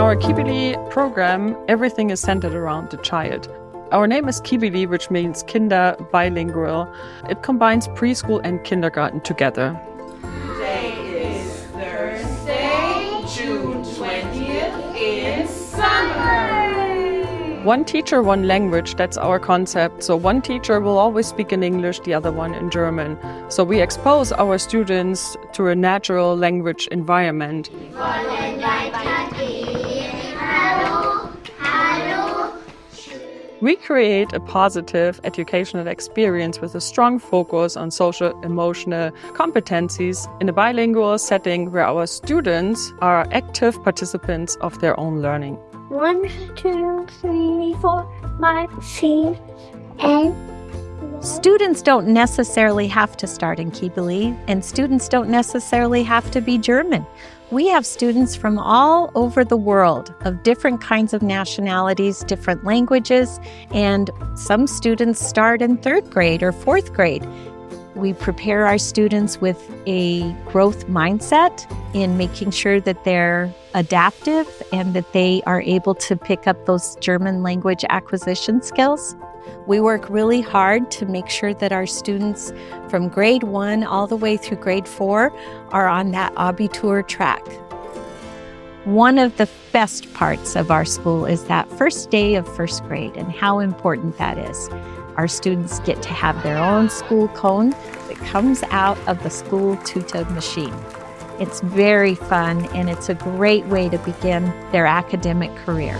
our Kibili program, everything is centered around the child. Our name is Kibili, which means Kinder Bilingual. It combines preschool and kindergarten together. Today is Thursday, June 20th in summer. One teacher, one language, that's our concept. So one teacher will always speak in English, the other one in German. So we expose our students to a natural language environment. We create a positive educational experience with a strong focus on social emotional competencies in a bilingual setting where our students are active participants of their own learning. 1, 2, 3, 4, 5, 6, and Students don't necessarily have to start in Kibili, and students don't necessarily have to be German. We have students from all over the world of different kinds of nationalities, different languages, and some students start in 3rd grade or 4th grade. We prepare our students with a growth mindset in making sure that they're adaptive and that they are able to pick up those German language acquisition skills. We work really hard to make sure that our students from grade 1 all the way through grade 4 are on that Abitur track. One of the best parts of our school is that first day of 1st grade and how important that is. Our students get to have their own school cone that comes out of the school tutor machine. It's very fun and it's a great way to begin their academic career.